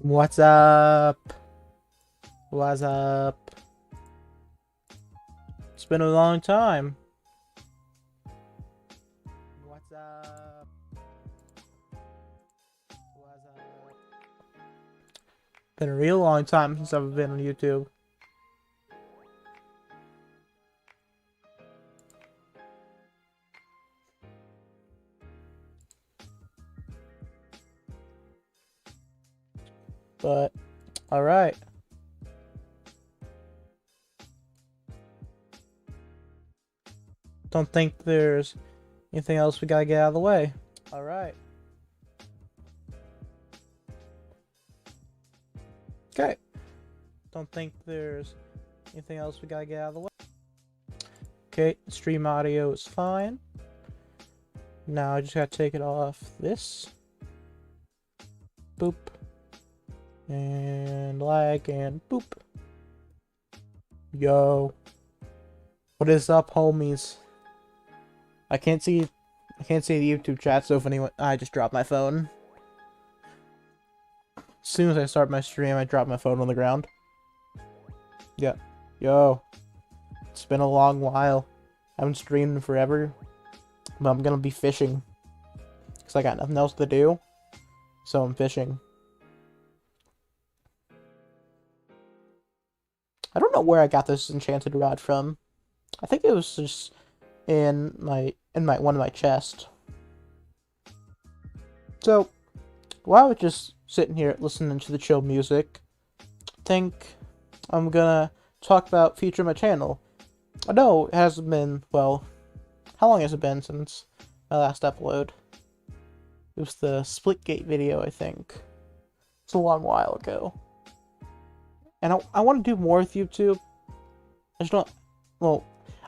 What's up? What's up? It's been a long time. What's up? What's up? Been a real long time since I've been on YouTube. But, alright. Don't think there's anything else we gotta get out of the way. Alright. Okay. Don't think there's anything else we gotta get out of the way. Okay, stream audio is fine. Now I just gotta take it off this. Boop. And lag and boop. Yo. What is up, homies? I can't see the YouTube chat, so if anyone I just dropped my phone. As soon as I start my stream, I drop my phone on the ground. Yeah. Yo. It's been a long while. I haven't streamed in forever. But I'm gonna be fishing. Because I got nothing else to do. So I'm fishing. I don't know where I got this enchanted rod from. I think it was just in one of my chests. So while I was just sitting here listening to the chill music, I think I'm gonna talk about future of my channel. I know it hasn't been, well, how long has it been since my last upload? It was the Splitgate video, I think. It's a long while ago. And I want to do more with YouTube. I just don't, well,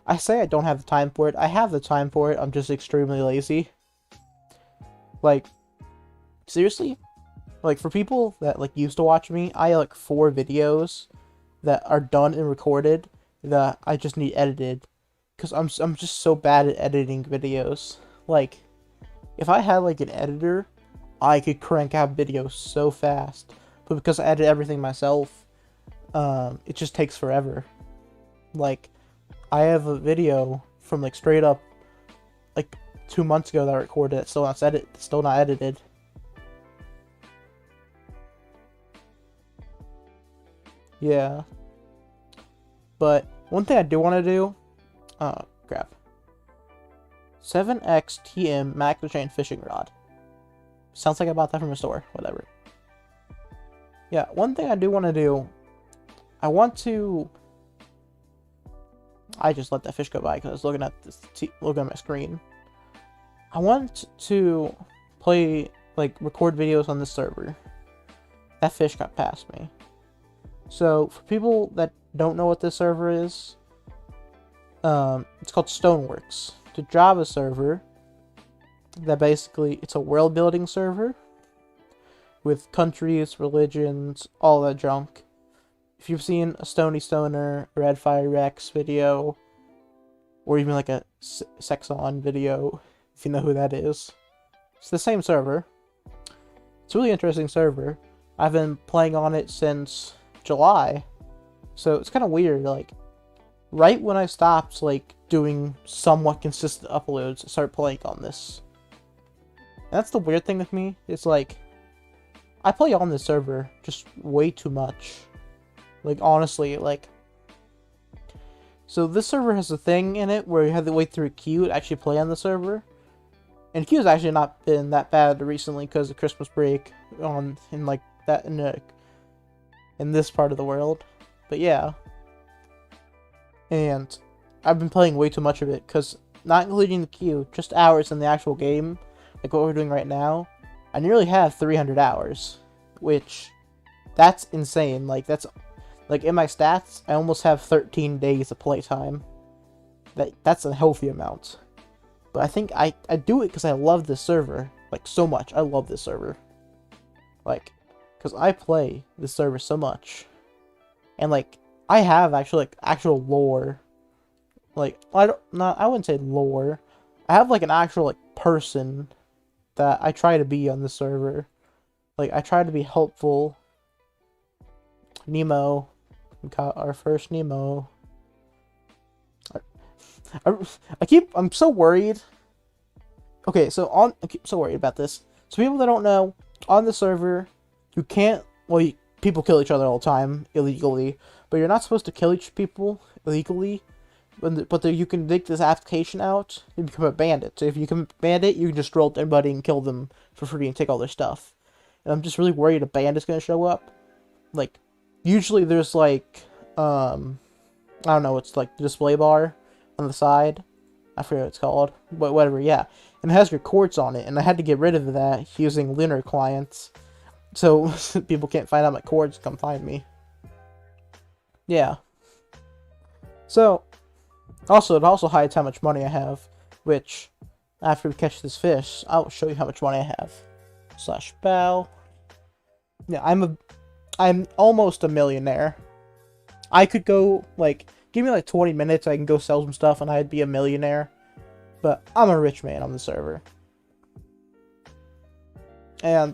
I say I don't have the time for it. I have the time for it, I'm just extremely lazy. Like, seriously? Like, for people that, like, used to watch me, I have, like, 4 videos that are done and recorded that I just need edited. Because I'm just so bad at editing videos. Like, if I had, like, an editor, I could crank out videos so fast. But because I edit everything myself, it just takes forever. Like, I have a video from, like, straight up, like, 2 months ago that I recorded that's still not edited. Yeah. But one thing I do want to do, crap. 7x TM macro chain fishing rod. Sounds like I bought that from a store, whatever. Yeah, one thing I do want to do, I want to. I just let that fish go by because I was looking at looking at my screen. I want to play, like, record videos on this server. That fish got past me. So for people that don't know what this server is, it's called Stoneworks. It's a Java server that basically, it's a world building server with countries, religions, all that junk. If you've seen a Stony Stoner, Red Fire Rex video, or even like a Sexon video, if you know who that is, it's the same server. It's a really interesting server. I've been playing on it since July, so it's kind of weird. Like, right when I stopped, like, doing somewhat consistent uploads, I started playing on this. And that's the weird thing with me. It's like, I play on this server just way too much. Like, honestly, like, so this server has a thing in it where you have to wait through a queue to actually play on the server. And queue's actually not been that bad recently because of Christmas break in this part of the world. But yeah. And I've been playing way too much of it because, not including the queue, just hours in the actual game, like what we're doing right now, I nearly have 300 hours, which, that's insane. Like, that's, like, in my stats, I almost have 13 days of playtime. That's a healthy amount. But I think I do it because I love this server, like, so much. I love this server. Like, because I play this server so much. And, like, I have actually, like, actual lore. Like, I wouldn't say lore. I have, like, an actual, like, person that I try to be on the server. Like, I try to be helpful Nemo. We caught our first Nemo. I'm so worried. Okay, so I keep so worried about this. So people that don't know, on the server, you can't, well, people kill each other all the time, illegally, but you're not supposed to kill each people illegally, but you can dig this application out and become a bandit. So if you become a bandit, you can just roll everybody and kill them for free and take all their stuff. And I'm just really worried a bandit's gonna show up. Like, usually there's like, I don't know, it's like the display bar on the side. I forget what it's called, but whatever, yeah. And it has your quartz on it, and I had to get rid of that using Lunar clients, so people can't find out my quartz, come find me. Yeah. So, it also hides how much money I have, which, after we catch this fish, I'll show you how much money I have. / bow. Yeah, I'm almost a millionaire. I could go, like, give me like 20 minutes, I can go sell some stuff and I'd be a millionaire. But I'm a rich man on the server. And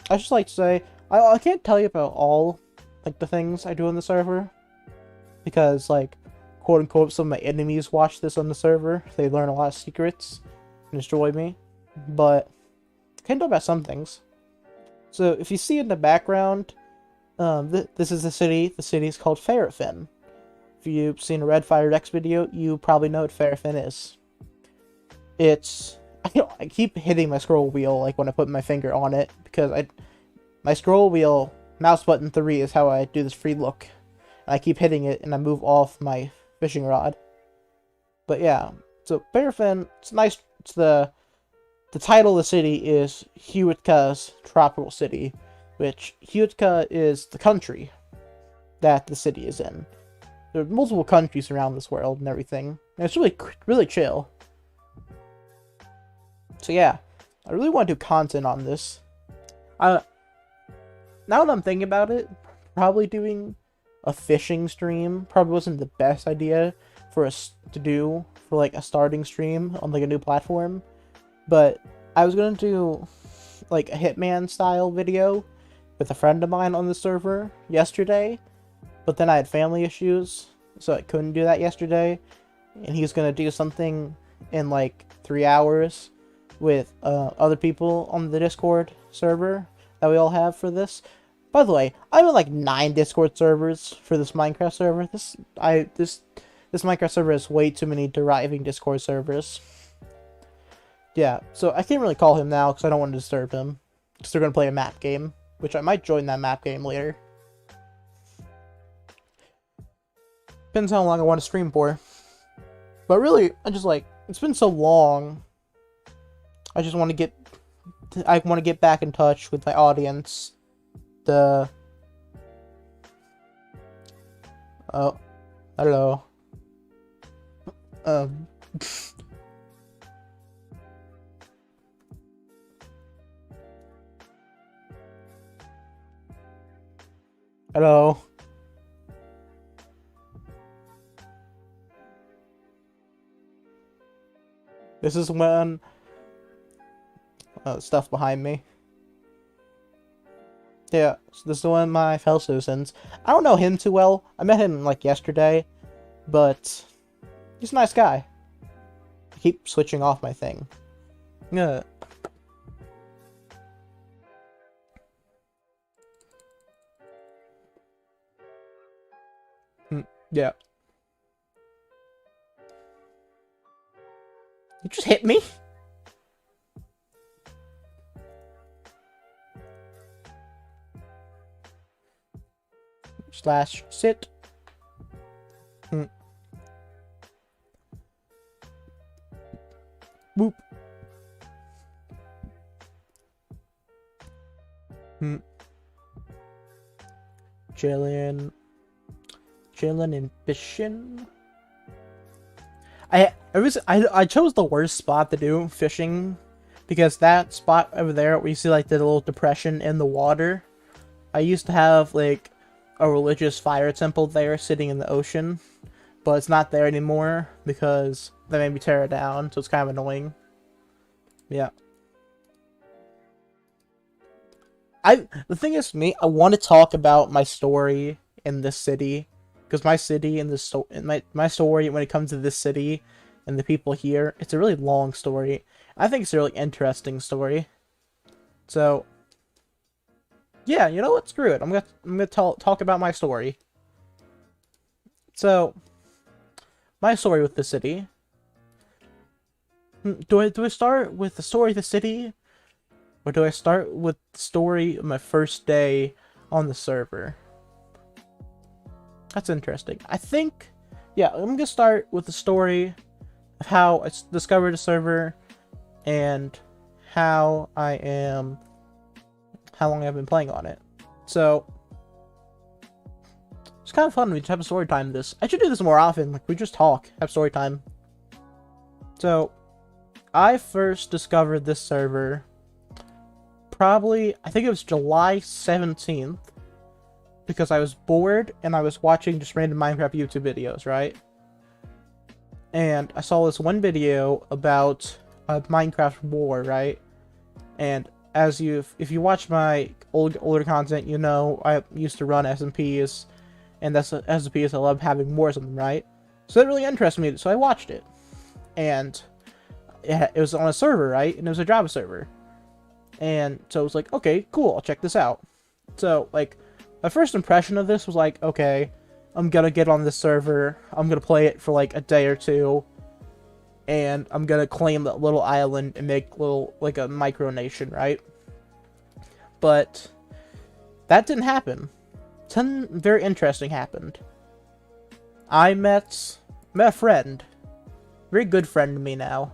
I just like to say, I can't tell you about all, like, the things I do on the server. Because, like, quote unquote, some of my enemies watch this on the server. They learn a lot of secrets and destroy me. But I can tell about some things. So if you see in the background, this is the city. The city is called Ferrofin. If you've seen a Red Fire X video, you probably know what Ferrofin is. It's... I keep hitting my scroll wheel, like, when I put my finger on it, because my scroll wheel, mouse button 3 is how I do this free look. And I keep hitting it, and I move off my fishing rod. But yeah, so Ferrofin, it's nice, it's the title of the city is Huitka's Tropical City, which Huitka is the country that the city is in. There are multiple countries around this world and everything. And it's really chill. So yeah, I really want to do content on this. Now that I'm thinking about it, probably doing a fishing stream probably wasn't the best idea for us to do for like a starting stream on like a new platform. But I was gonna do like a Hitman style video with a friend of mine on the server yesterday. But then I had family issues, so I couldn't do that yesterday. And he was going to do something in like 3 hours with other people on the Discord server that we all have for this. By the way, I'm in like 9 Discord servers for this Minecraft server. This Minecraft server has way too many deriving Discord servers. Yeah, so I can't really call him now because I don't want to disturb him. Because they're going to play a map game, which I might join that map game later. Depends how long I want to stream for. But really, I just like, it's been so long. I just want to get back in touch with my audience. Oh, hello. Hello. This is when stuff behind me. Yeah, so this is one of my fellow citizens. I don't know him too well. I met him like yesterday, but he's a nice guy. I keep switching off my thing. Yeah. Yeah. You just hit me? / sit. Boop. Chillin' and fishing. I chose the worst spot to do fishing because that spot over there where you see like the little depression in the water, I used to have like a religious fire temple there sitting in the ocean, but it's not there anymore because they made me tear it down, so it's kind of annoying. Yeah. the thing is, me, I want to talk about my story in this city, because my city and my story when it comes to this city and the people here, it's a really long story. I think it's a really interesting story. So, yeah, you know what? Screw it. I'm gonna talk about my story. So, my story with the city. Do I start with the story of the city, or do I start with the story of my first day on the server? That's interesting. I think, yeah, I'm gonna start with the story of how I discovered the server and how long I've been playing on it. So, it's kind of fun when we just have a story time this. I should do this more often. Like, we just talk, have story time. So, I first discovered this server probably, I think it was July 17th, because I was bored and I was watching just random Minecraft YouTube videos, right? And I saw this one video about a Minecraft war, right? And if you watch my older content, you know I used to run SMPs, and that's SMPs I love having wars on them, right? So that really interested me, so I watched it. And it was on a server, right? And it was a Java server. And so it was like, okay, cool, I'll check this out. So, like, my first impression of this was like, okay, I'm gonna get on this server, I'm gonna play it for like a day or two, and I'm gonna claim that little island and make like a micronation, right? But that didn't happen. Something very interesting happened. I met a friend, very good friend to me now.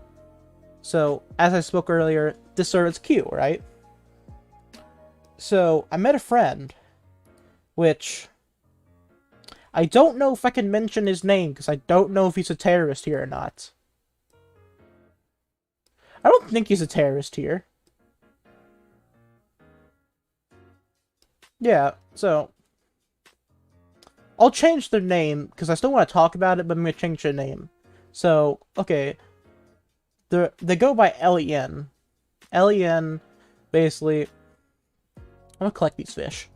So, as I spoke earlier, this server's Q, right? So, I met a friend, which I don't know if I can mention his name, because I don't know if he's a terrorist here or not. I don't think he's a terrorist here. Yeah, so I'll change their name, because I still want to talk about it, but I'm going to change their name. So, okay. They go by Len. Len, basically, I'm going to collect these fish.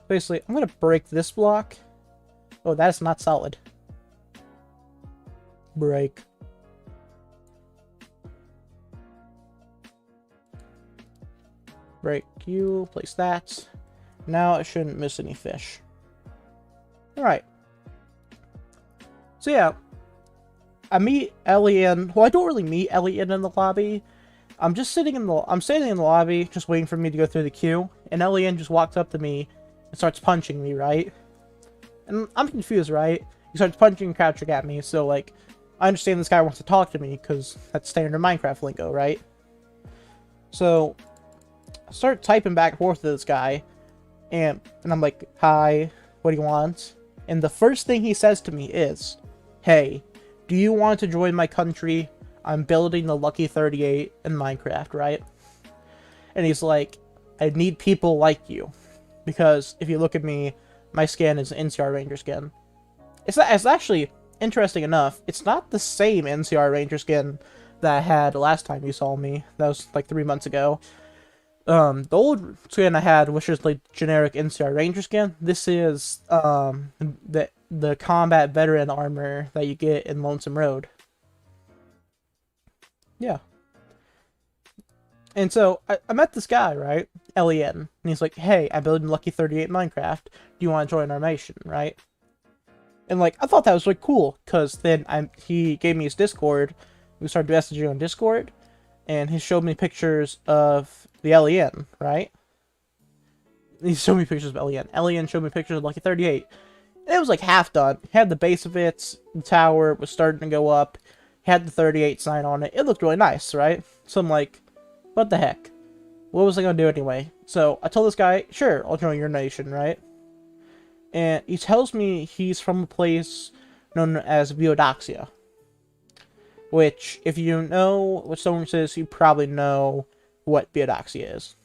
Basically, I'm going to break this block. Oh, that is not solid. Break. Break you, place that. Now I shouldn't miss any fish. Alright. So yeah, I meet Elian. Well, I don't really meet Elian in the lobby. I'm standing in the lobby, just waiting for me to go through the queue, and Elian just walks up to me and starts punching me, right? And I'm confused, right? He starts punching and crouching at me, so like, I understand this guy wants to talk to me, because that's standard Minecraft lingo, right? So, I start typing back and forth to this guy, and I'm like, hi, what do you want? And the first thing he says to me is, hey, do you want to join my country? I'm building the Lucky 38 in Minecraft, right? And he's like, I need people like you. Because if you look at me, my skin is an NCR Ranger skin. It's actually, interesting enough, it's not the same NCR Ranger skin that I had last time you saw me. That was like 3 months ago. The old skin I had was just like generic NCR Ranger skin. This is the combat veteran armor that you get in Lonesome Road. Yeah. And so I met this guy, right? Len. And he's like, hey, I'm building Lucky 38 Minecraft. Do you want to join our nation, right? And like, I thought that was really cool, because then he gave me his Discord. We started messaging on Discord, and he showed me pictures of the Len, right? He showed me pictures of Len. Len showed me pictures of Lucky 38. And it was like half done. He had the base of it, the tower was starting to go up, he had the 38 sign on it. It looked really nice, right? So I'm like, what the heck? What was I going to do anyway? So I told this guy, sure, I'll join your nation, right? And he tells me he's from a place known as Biodoxia. Which, if you know what Stoneworks is, you probably know what Biodoxia is.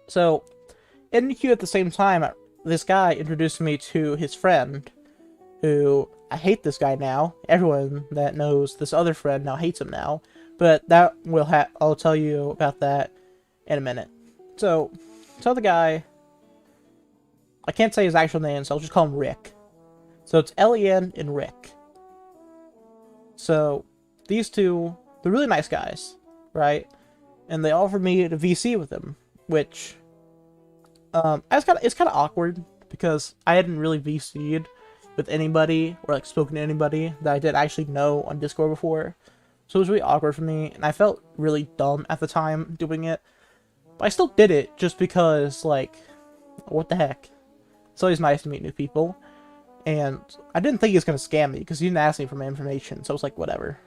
So, in the queue at the same time, this guy introduced me to his friend, who, I hate this guy now. Everyone that knows this other friend now hates him now. But that I'll tell you about that in a minute. So, So the guy, I can't say his actual name, so I'll just call him Rick. So it's Len and Rick. So these two, they're really nice guys, right? And they offered me to VC with them, which it's kind of awkward because I hadn't really VC'd with anybody or like spoken to anybody that I did actually know on Discord before. So it was really awkward for me, and I felt really dumb at the time doing it. But I still did it just because, like, what the heck? It's always nice to meet new people. And I didn't think he was going to scam me because he didn't ask me for my information, so I was like, whatever.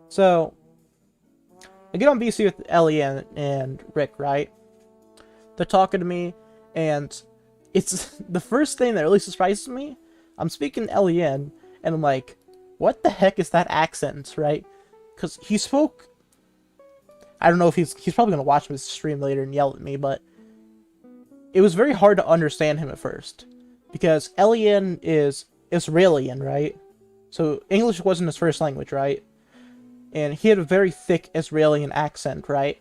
So, I get on BC with Len and Rick, right? They're talking to me, and it's the first thing that really surprises me. I'm speaking to Len, and I'm like, what the heck is that accent, right? Because he spoke... I don't know if he's probably going to watch this stream later and yell at me, but it was very hard to understand him at first. Because Len is Israeli, right? So English wasn't his first language, right? And he had a very thick Israeli accent, right?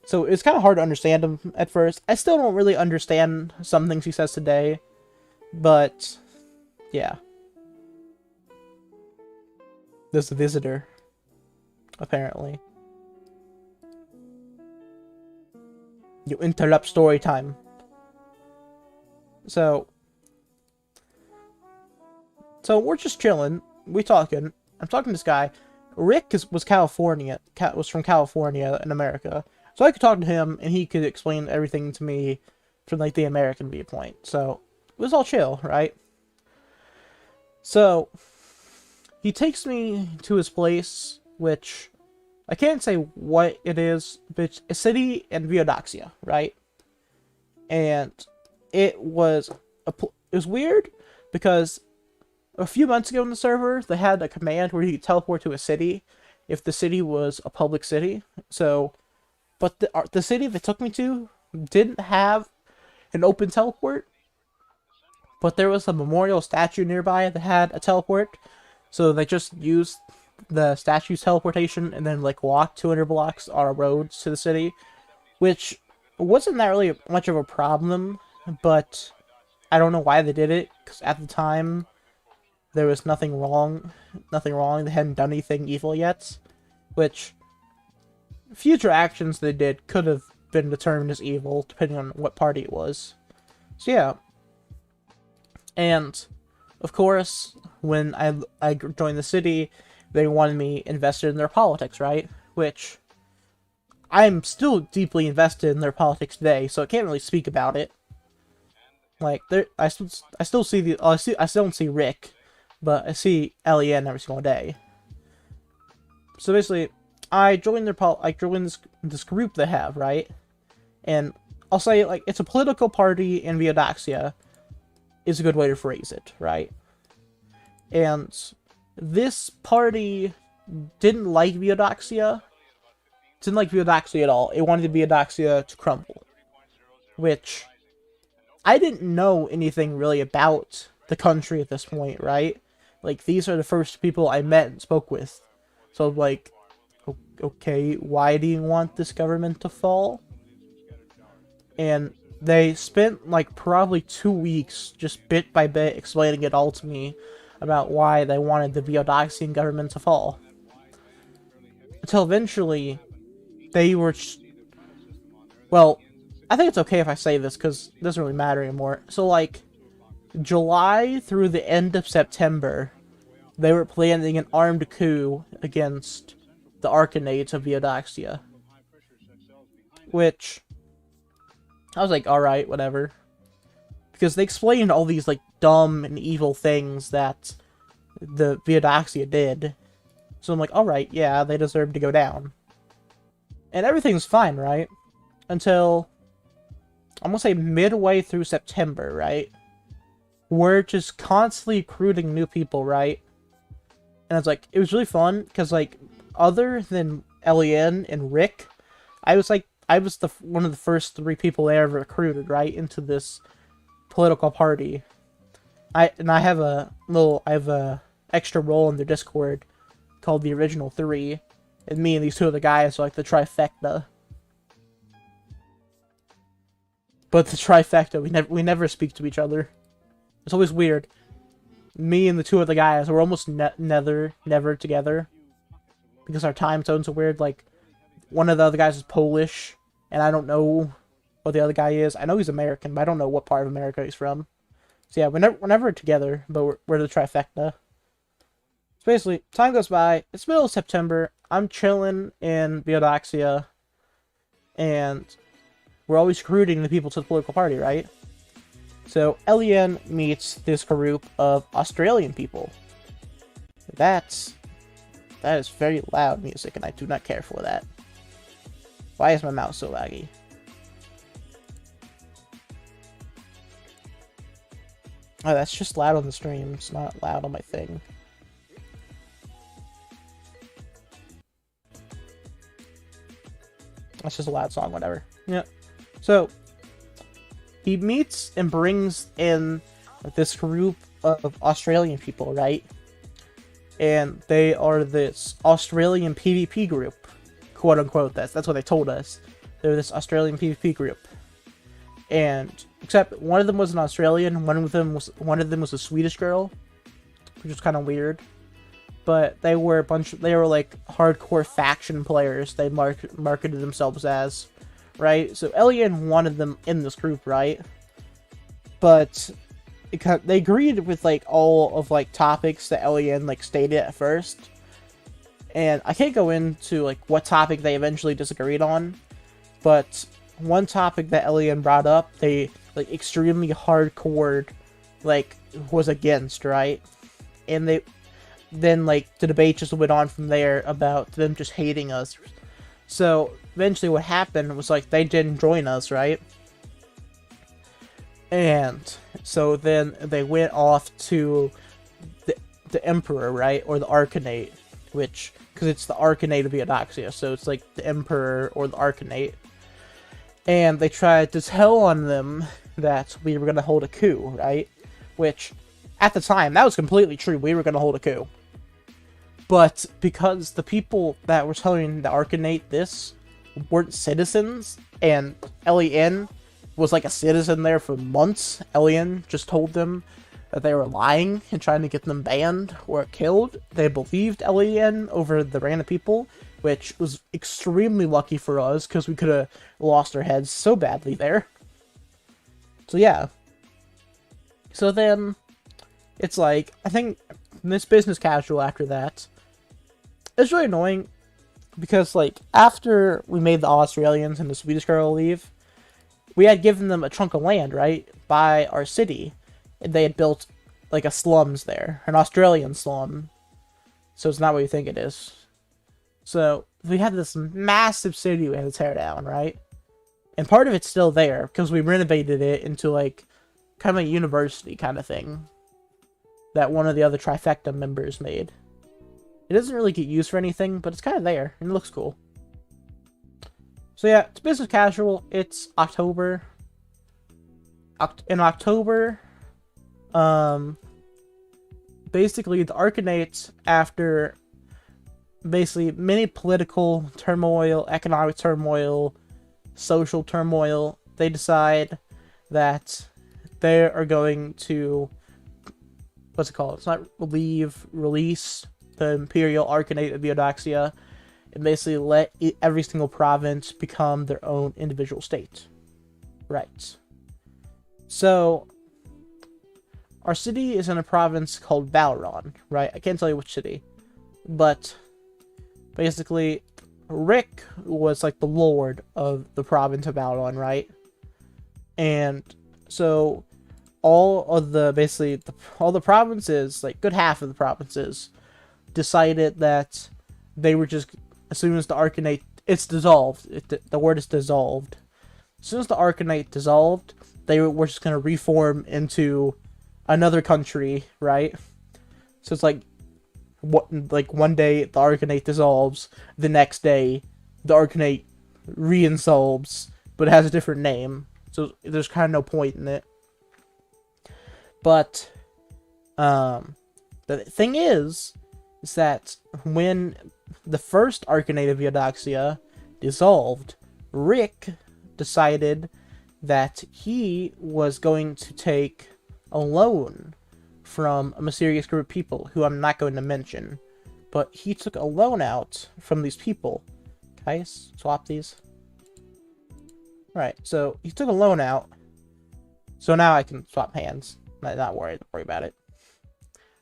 So it's kind of hard to understand him at first. I still don't really understand some things he says today, but yeah. There's a visitor, apparently. You interrupt story time. So we're just chilling. We talking. I'm talking to this guy. Rick was from California in America. So I could talk to him, and he could explain everything to me from, like, the American viewpoint. So it was all chill, right? So he takes me to his place, which I can't say what it is, but it's a city in Viodaxia, right? And it was weird because a few months ago in the server, they had a command where you could teleport to a city if the city was a public city. So, but the city that took me to didn't have an open teleport, but there was a memorial statue nearby that had a teleport. So they just used the statue's teleportation and then, like, walked 200 blocks on a road to the city, which wasn't that really much of a problem, but I don't know why they did it, because at the time there was nothing wrong, they hadn't done anything evil yet, which future actions they did could have been determined as evil, depending on what party it was. So yeah. And, of course, when I joined the city, they wanted me invested in their politics, right? Which, I'm still deeply invested in their politics today, so I can't really speak about it. Like, I still see I still don't see Rick, but I see Len every single day. So basically, I joined this group they have, right? And I'll say, like, it's a political party in Viodaxia is a good way to phrase it, right? And this party didn't like Viodaxia. Didn't like Viodaxia at all. It wanted Viodaxia to crumble. Which, I didn't know anything really about the country at this point, right? Like, these are the first people I met and spoke with. So, like, okay, why do you want this government to fall? And they spent, like, probably 2 weeks just bit by bit explaining it all to me about why they wanted the Viodaxian government to fall. Until eventually, they were... Well, I think it's okay if I say this, because it doesn't really matter anymore. So, like, July through the end of September, they were planning an armed coup against the Arcanades of Viodaxia. Which, I was like, alright, whatever. Because they explained all these, like, dumb and evil things that the Viodaxia did. So I'm like, alright, yeah, they deserve to go down. And everything's fine, right? Until, I'm gonna say midway through September, right? We're just constantly recruiting new people, right? And it's like, it was really fun, because, like, other than Len and Rick, I was one of the first 3 people they ever recruited, right, into this political party. I have a extra role in their Discord called the Original 3, and me and these 2 other guys are like the trifecta. But the trifecta, we never speak to each other. It's always weird. Me and the two other guys, we're almost never together. Because our time zones are weird. Like, one of the other guys is Polish, and I don't know what the other guy is. I know he's American, but I don't know what part of America he's from. So yeah, we're never together, but we're the trifecta. So basically, time goes by. It's middle of September. I'm chilling in Biodoxia, and we're always recruiting the people to the political party, right? So Elian meets this group of Australian people. That is very loud music, and I do not care for that. Why is my mouse so laggy? Oh, that's just loud on the stream. It's not loud on my thing. That's just a loud song, whatever. Yeah. So, he meets and brings in this group of Australian people, right? And they are this Australian PvP group. Quote unquote, that's what they told us. They're this Australian PvP group. And, except one of them was an Australian, one of them was a Swedish girl, which was kind of weird. But they were like hardcore faction players. They marketed themselves as, right? So Elian wanted them in this group, right? But they agreed with like all of like topics that Elian like stated at first, and I can't go into like what topic they eventually disagreed on. But one topic that Elian brought up, they like extremely hardcore like was against, right? And then like the debate just went on from there about them just hating us. So eventually what happened was like they didn't join us, right? And so then they went off to the Emperor, right? Or the Arcanate, which, because it's the Arcanate of Biodoxia, so it's like the Emperor or the Arcanate. And they tried to tell on them that we were going to hold a coup, right? Which, at the time, that was completely true. We were going to hold a coup. But because the people that were telling the Arcanate this weren't citizens, and Elian was like a citizen there for months, Elian just told them that they were lying and trying to get them banned or killed. They believed Elian over the random people, which was extremely lucky for us, because we could have lost our heads so badly there. So yeah. So then, it's like, I think this business casual after that, it's really annoying, because like, after we made the Australians and the Swedish girl leave, we had given them a chunk of land, right, by our city, and they had built like a slums there, an Australian slum, so it's not what you think it is. So we had this massive city we had to tear down, right? And part of it's still there, because we renovated it into like kind of a university kind of thing that one of the other Trifecta members made. It doesn't really get used for anything, but it's kind of there, and it looks cool. So yeah, it's business casual. It's October. In October, basically the Arcanates, after basically many political turmoil, economic turmoil, social turmoil, they decide that they are going to, what's it called? It's not release the Imperial Arcanate of Biodoxia, and basically let every single province become their own individual state. Right. So, our city is in a province called Balron, right? I can't tell you which city. But, basically, Rick was like the lord of the province of Balron, right? And so, all the provinces, like good half of the provinces, decided that they were just, as soon as the Arcanate, it's dissolved. The word is dissolved. As soon as the Arcanate dissolved, they were just going to reform into another country, right? So it's like one day the Arcanate dissolves, the next day the Arcanate reinsolves, but it has a different name. So there's kind of no point in it. But the thing is that when the first Arcanate of Biodoxia dissolved, Rick decided that he was going to take a loan from a mysterious group of people who I'm not going to mention. But he took a loan out from these people. Can I swap these? Right, so he took a loan out. So now I can swap hands. Not worry about it.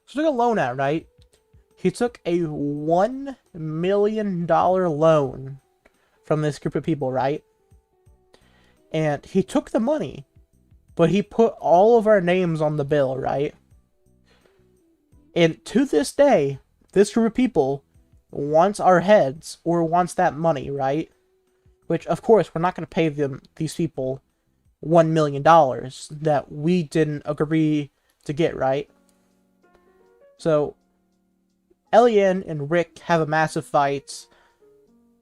So he took a loan out, right? He took a $1 million loan from this group of people, right? And he took the money, but he put all of our names on the bill, right? And to this day, this group of people wants our heads or wants that money, right? Which, of course, we're not going to pay these people $1 million that we didn't agree to get, right? So, Elian and Rick have a massive fight,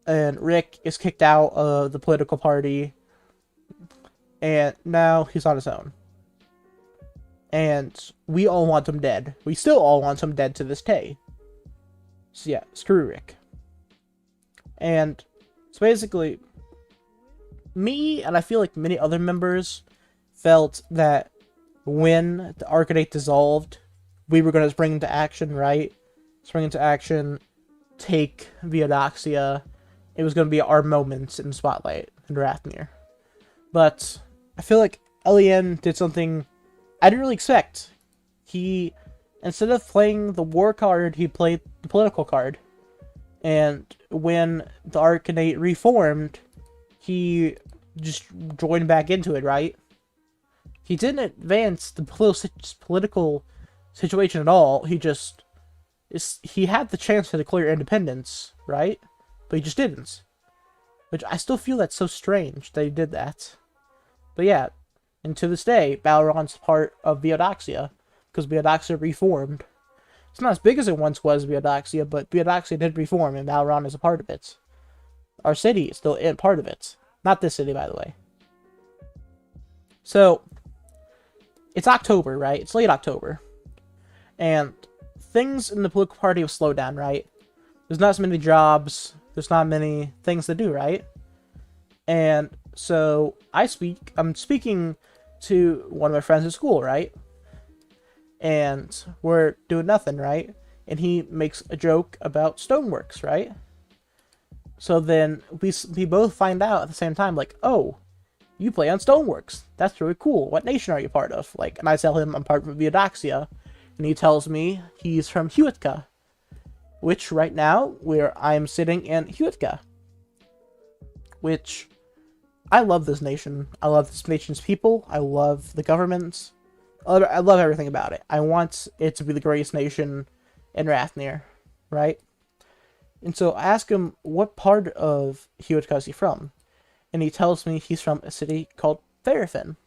and Rick is kicked out of the political party, and now he's on his own. And we all want him dead. We still all want him dead to this day. So yeah, screw Rick. And so basically, me and I feel like many other members felt that when the Arcanate dissolved, we were going to spring into action, right? Spring into action, take Viodoxia. It was going to be our moment in the spotlight in Rathnir. But I feel like Elian did something I didn't really expect. He, instead of playing the war card, he played the political card. And when the Arcanate reformed, he just joined back into it, right? He didn't advance the political situation at all. He had the chance to declare independence, right? But he just didn't. Which I still feel that's so strange that he did that. But yeah, and to this day, Balron's part of Viodoxia, because Viodoxia reformed. It's not as big as it once was, Viodoxia, but Viodoxia did reform, and Balron is a part of it. Our city is still in part of it. Not this city, by the way. So, it's October, right? It's late October. And things in the political party have slowed down, right? There's not as many jobs. There's not many things to do, right? And so, I'm speaking to one of my friends at school, right? And we're doing nothing, right? And he makes a joke about Stoneworks, right? So then we both find out at the same time, like, oh, you play on Stoneworks. That's really cool. What nation are you part of? Like, and I tell him I'm part of Viodoxia, and he tells me he's from Huitka, which right now I'm sitting in Huitka, which I love this nation. I love this nation's people. I love the government. I love everything about it. I want it to be the greatest nation in Rathnir, right? And so I ask him, what part of Huitka is he from? And he tells me he's from a city called Ferrofin,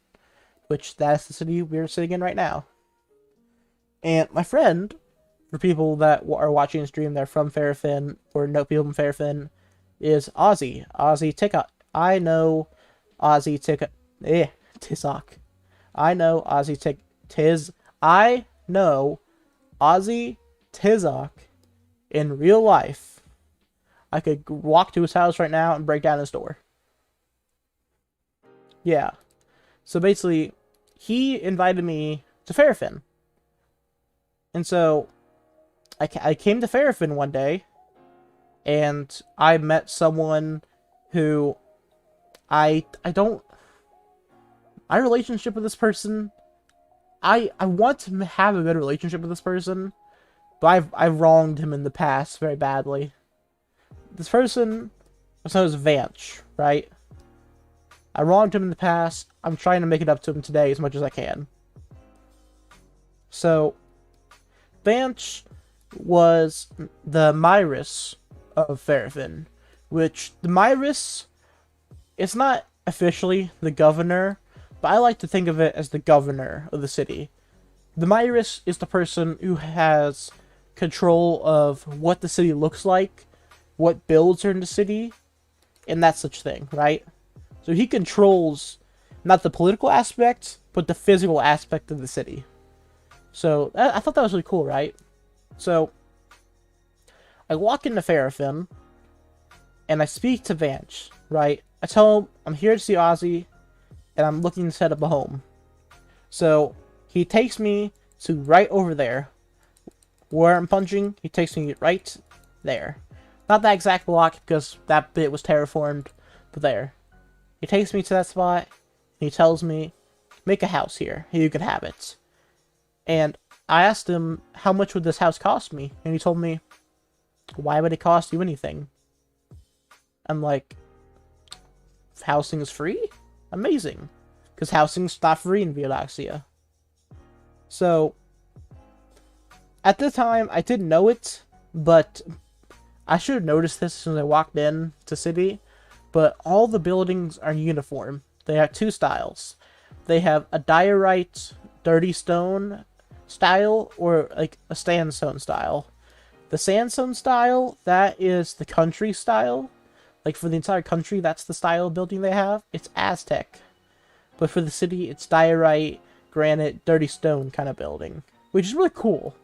which that's the city we're sitting in right now. And my friend, for people that are watching the stream, they're from Ferrofin, or know people from Ferrofin, is Ozzy. Ozzy Tickot. I know Ozzy Tizok. I know Ozzy I know Ozzy Tizok in real life. I could walk to his house right now and break down his door. Yeah. So basically, he invited me to Ferrofin. And so, I came to Ferrofin one day, and I met someone who my relationship with this person, I want to have a good relationship with this person, but I've wronged him in the past very badly. This person was known as Vanch, right? I wronged him in the past. I'm trying to make it up to him today as much as I can. So, Vanch was the Myris of Ferrofin, which the Myris, it's not officially the governor, but I like to think of it as the governor of the city. The Myris is the person who has control of what the city looks like, what builds are in the city, and that such thing, right? So he controls not the political aspect, but the physical aspect of the city. So I thought that was really cool, right? So I walk into Ferrofin, and I speak to Vanch, right? I tell him I'm here to see Ozzy, and I'm looking to set up a home. So he takes me to right over there. Where I'm punching, he takes me right there. Not that exact block, because that bit was terraformed, but there. He takes me to that spot, and he tells me, make a house here, you can have it. And I asked him, how much would this house cost me? And he told me, why would it cost you anything? I'm like, housing is free? Amazing. Because housing's not free in Viodaxia. So, at the time, I didn't know it, but I should have noticed this as soon as I walked in to city. But all the buildings are uniform. They have two styles. They have a diorite, dirty stone style, or like a sandstone style. The sandstone style, that is the country style. Like for the entire country, that's the style of building they have. It's Aztec. But for the city, it's diorite, granite, dirty stone kind of building. Which is really cool.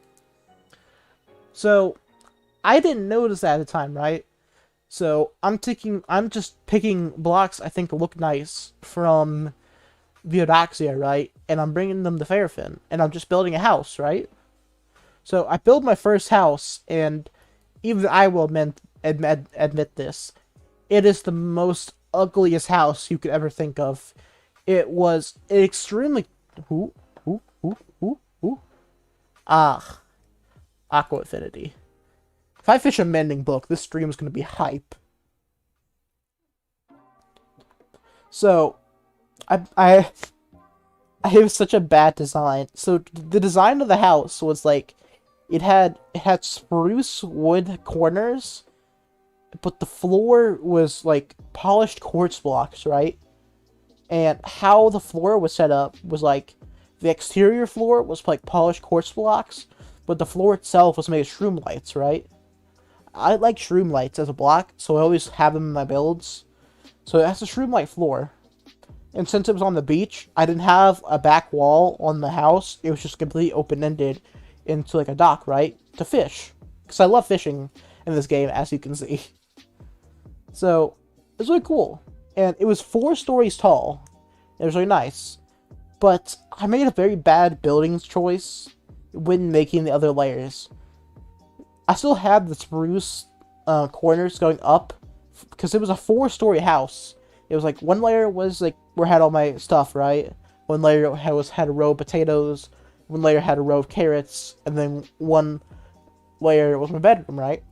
So, I didn't notice that at the time, right? So, I'm just picking blocks I think look nice from Viodaxia, right? And I'm bringing them to Fairfin. And I'm just building a house, right? So, I build my first house, and even I will admit this. It is the most ugliest house you could ever think of. It was extremely... Aqua Affinity. If I fish a mending book, this stream is going to be hype. So, I have such a bad design. So, the design of the house was like, it had spruce wood corners, but the floor was like polished quartz blocks, right? And how the floor was set up was like, the exterior floor was like polished quartz blocks, but the floor itself was made of shroom lights, right? I like shroom lights as a block, so I always have them in my builds. So it has a shroom light floor. And since it was on the beach, I didn't have a back wall on the house. It was just completely open-ended into like a dock, right? To fish. Because I love fishing in this game, as you can see. So, it was really cool. And it was 4 stories tall. It was really nice. But I made a very bad buildings choice when making the other layers. I still had the spruce corners going up, because it was a 4-story house. It was like, one layer was like where I had all my stuff, right? One layer had a row of potatoes, one layer had a row of carrots, and then one layer was my bedroom, right?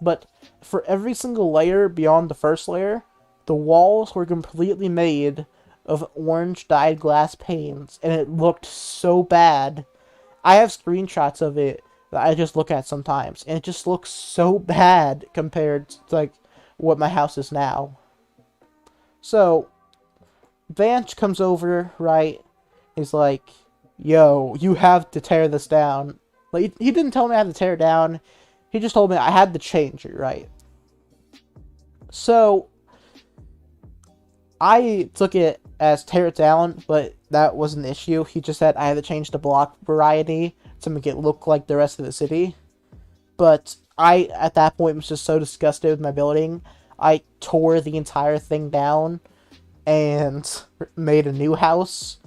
But for every single layer beyond the first layer, the walls were completely made of orange dyed glass panes, and it looked so bad. I have screenshots of it that I just look at sometimes, and it just looks so bad compared to like what my house is now. So, Vanch comes over, right? He's like, yo, you have to tear this down. Like, he didn't tell me I had to tear it down. He just told me I had to change it, right? So, I took it as tear it down, but that wasn't the issue. He just said I had to change the block variety to make it look like the rest of the city. But I, at that point, was just so disgusted with my building, I tore the entire thing down and made a new house.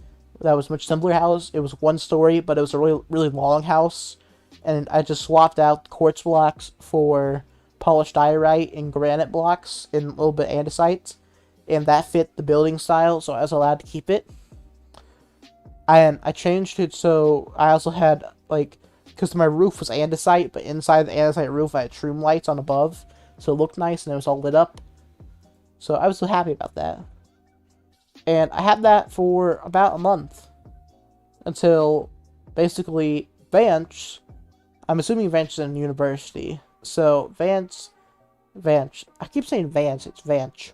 That was a much simpler house. It was 1 story, but it was a really, really long house. And I just swapped out quartz blocks for polished diorite and granite blocks and a little bit of andesite. And that fit the building style, so I was allowed to keep it. And I changed it so I also had, like, because my roof was andesite, but inside the andesite roof I had shroom lights on above. So it looked nice and it was all lit up. So I was so happy about that. And I had that for about a month. Until, basically, Vance, I'm assuming Vance is in university. So, Vance, I keep saying Vance, it's Vance,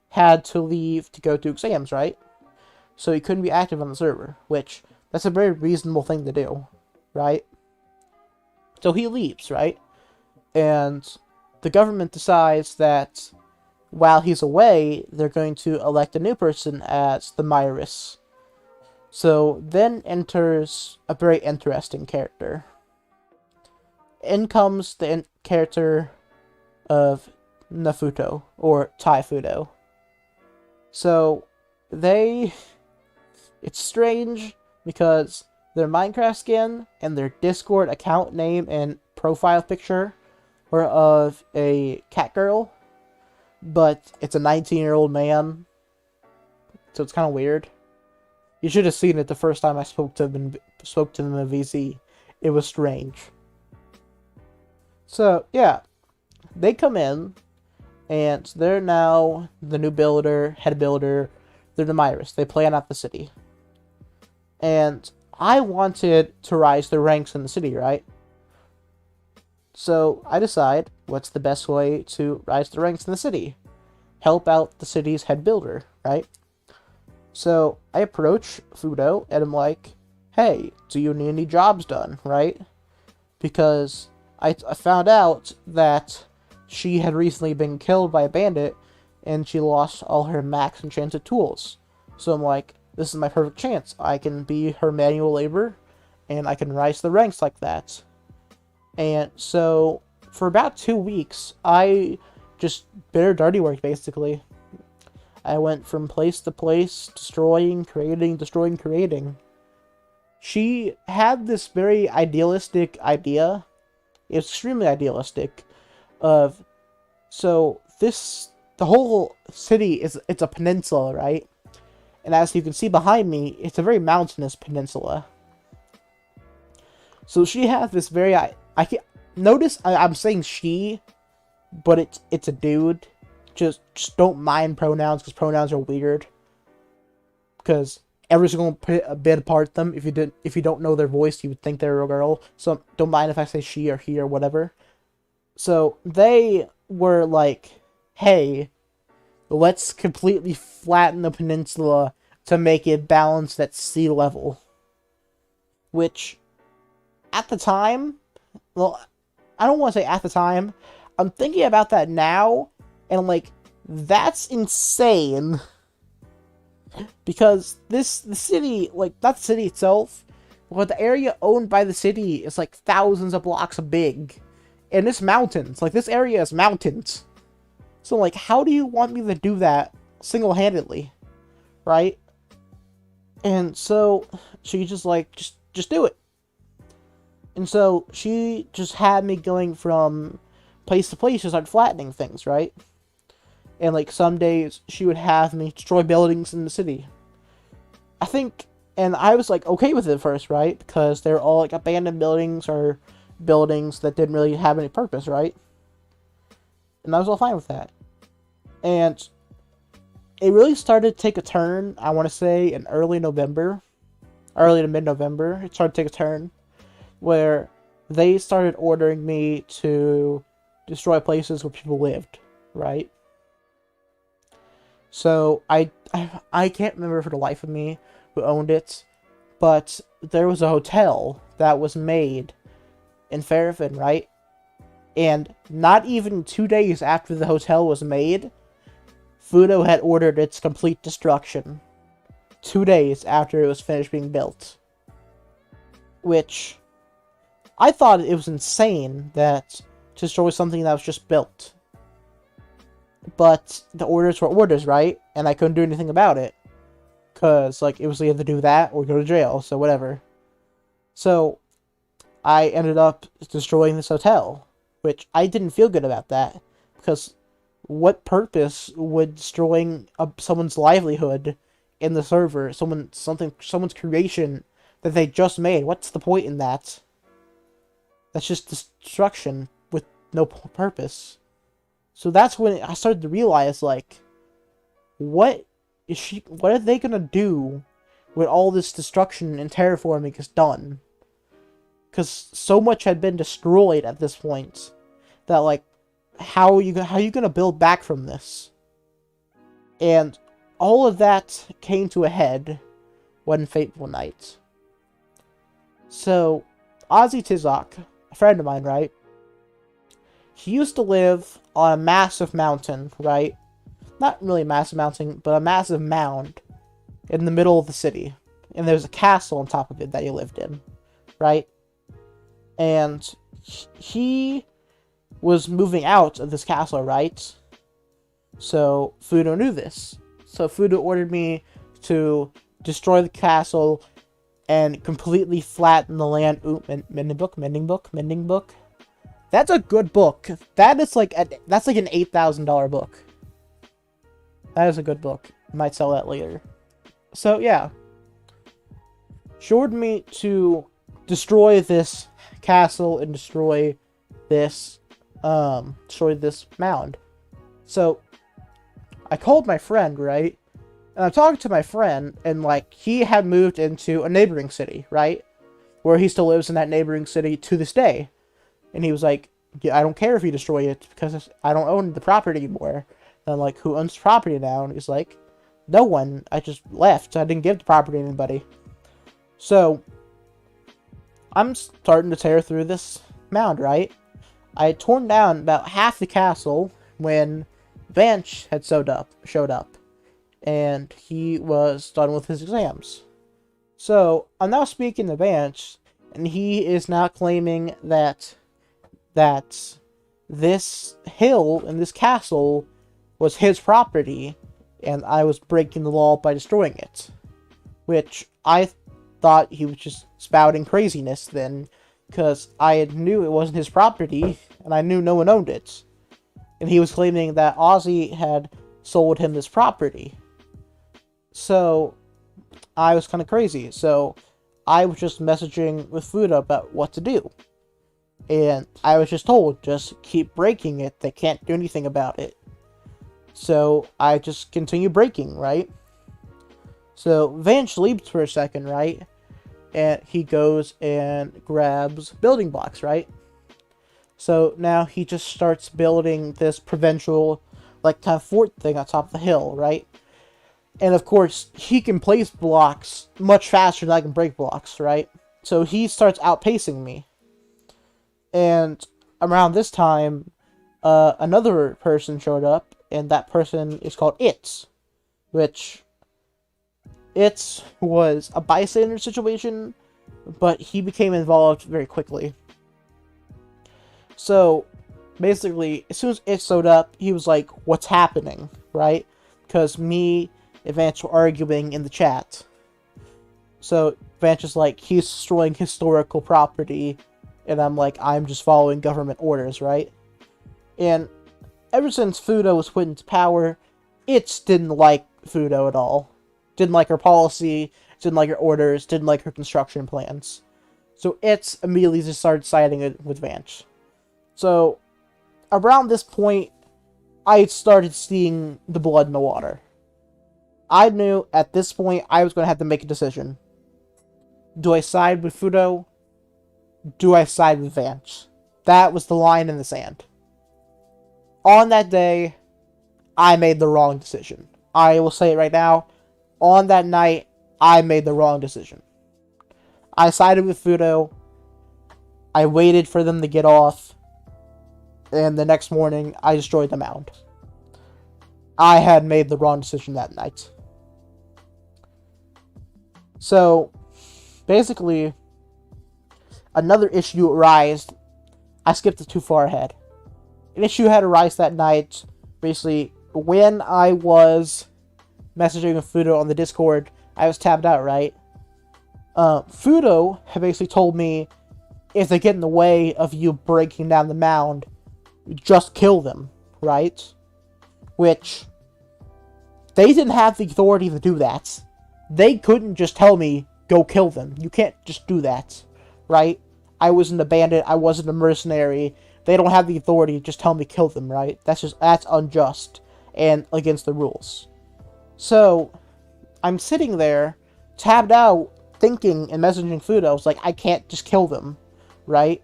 had to leave to go to exams, right? So he couldn't be active on the server, which, that's a very reasonable thing to do, right? So he leaves, right? And the government decides that while he's away, they're going to elect a new person as the Myris. So then enters a very interesting character. In comes the character of Nafuto, or Taifudo. So they It's strange because their Minecraft skin and their Discord account name and profile picture were of a cat girl, but it's a 19-year-old man, so it's kind of weird. You should have seen it the first time I spoke to them in VC. It was strange. So yeah, they come in, and they're now the new builder, head builder. They're the Myris. They plan out the city. And I wanted to rise the ranks in the city, right? So I decide, what's the best way to rise the ranks in the city? Help out the city's head builder, right? So I approach Fudo, and I'm like, hey, do you need any jobs done, right? Because I found out that she had recently been killed by a bandit, and she lost all her max enchanted tools. So I'm like, this is my perfect chance. I can be her manual labor, and I can rise the ranks like that. And so, for about 2 weeks, I just did her dirty work, basically. I went from place to place, destroying, creating, destroying, creating. She had this very idealistic idea. It's extremely idealistic. Of, so the whole city it's a peninsula, right? And as you can see behind me, it's a very mountainous peninsula. So she has this very, I can't notice I'm saying she, but it's a dude. Just don't mind pronouns, because pronouns are weird. Because every single bit apart them. If you don't know their voice, you would think they're a girl. So don't mind if I say she or he or whatever. So they were like, hey, let's completely flatten the peninsula to make it balanced at sea level. Which, at the time, well, I don't want to say at the time, I'm thinking about that now, and I'm like, that's insane. Because the city, like, not the city itself, but the area owned by the city is like thousands of blocks big. And it's mountains. Like, this area is mountains. So, like, how do you want me to do that single-handedly? Right? And so, she just, like, just do it. And so, she just had me going from place to place to start flattening things, right? And, like, some days, she would have me destroy buildings in the city. I think, and I was, like, okay with it at first, right? Because they're all, like, abandoned buildings or buildings that didn't really have any purpose, right? And I was all fine with that. And it really started to take a turn, I want to say, in early to mid-November. It started to take a turn where they started ordering me to destroy places where people lived, right? So I can't remember for the life of me who owned it, but there was a hotel that was made in Fairfin, right? And not even 2 days after the hotel was made, Fudo had ordered its complete destruction. 2 days after it was finished being built. Which, I thought it was insane that to destroy something that was just built. But the orders were orders, right? And I couldn't do anything about it. Because, like, it was either do that or go to jail, so whatever. So, I ended up destroying this hotel, which I didn't feel good about that, because what purpose would destroying someone's livelihood in the server, someone's creation that they just made? What's the point in that? That's just destruction with no purpose. So that's when I started to realize, like, what are they gonna do when all this destruction and terraforming is done? Because so much had been destroyed at this point that, like, how are you gonna build back from this? And all of that came to a head one fateful night. So, Ozzy Tizok, a friend of mine, right? He used to live on a massive mountain, right? Not really a massive mountain, but a massive mound in the middle of the city. And there was a castle on top of it that he lived in, right? And he was moving out of this castle, right? So Fudo knew this. So Fudo ordered me to destroy the castle, and completely flatten the land. Ooh, mending book. That's a good book. That's like an $8,000 book. That is a good book. Might sell that later. So yeah, she ordered me to destroy this castle and destroy this mound. So I called my friend, right? And I'm talking to my friend, and like he had moved into a neighboring city, right? Where he still lives in that neighboring city to this day. And he was like, yeah, I don't care if you destroy it because I don't own the property anymore. And I'm like, who owns the property now? And he's like, no one. I just left. I didn't give the property to anybody. So I'm starting to tear through this mound, right? I had torn down about half the castle when Vanch had showed up. And he was done with his exams. So I'm now speaking to Vanch, and he is now claiming that this hill and this castle was his property, and I was breaking the law by destroying it. Which I thought he was just spouting craziness then, because I knew it wasn't his property, and I knew no one owned it. And he was claiming that Ozzy had sold him this property. So I was kind of crazy. So I was just messaging with Fuda about what to do. And I was just told, just keep breaking it. They can't do anything about it. So I just continue breaking, right? So Vanch leaves for a second, right? And he goes and grabs building blocks, right? So now he just starts building this provincial, like, kind of fort thing on top of the hill, right? And of course, he can place blocks much faster than I can break blocks, right? So he starts outpacing me. And around this time, another person showed up, and that person is called Itz, which Itz was a bystander situation, but he became involved very quickly. So basically, as soon as Itz showed up, he was like, what's happening, right? Because me and Vance were arguing in the chat. So Vance is like, he's destroying historical property, and I'm like, I'm just following government orders, right? And ever since Fudo was put into power, Itz didn't like Fudo at all. Didn't like her policy, didn't like her orders, didn't like her construction plans. So Itz immediately just started siding it with Vance. So around this point, I started seeing the blood in the water. I knew at this point I was going to have to make a decision. Do I side with Fudo? Do I side with Vance? That was the line in the sand. On that day, I made the wrong decision. I will say it right now. On that night, I made the wrong decision. I sided with Fudo. I waited for them to get off. And the next morning, I destroyed the mound. I had made the wrong decision that night. So, basically, another issue arose. I skipped it too far ahead. An issue had arisen that night. Basically, when I was messaging with Fudo on the Discord, I was tabbed out, right? Fudo had basically told me, if they get in the way of you breaking down the mound, just kill them, right? Which, they didn't have the authority to do that. They couldn't just tell me, go kill them. You can't just do that, right? I wasn't a bandit, I wasn't a mercenary. They don't have the authority to just tell me kill them, right? That's unjust and against the rules. So, I'm sitting there, tabbed out, thinking and messaging Fudo. I was like, I can't just kill them, right?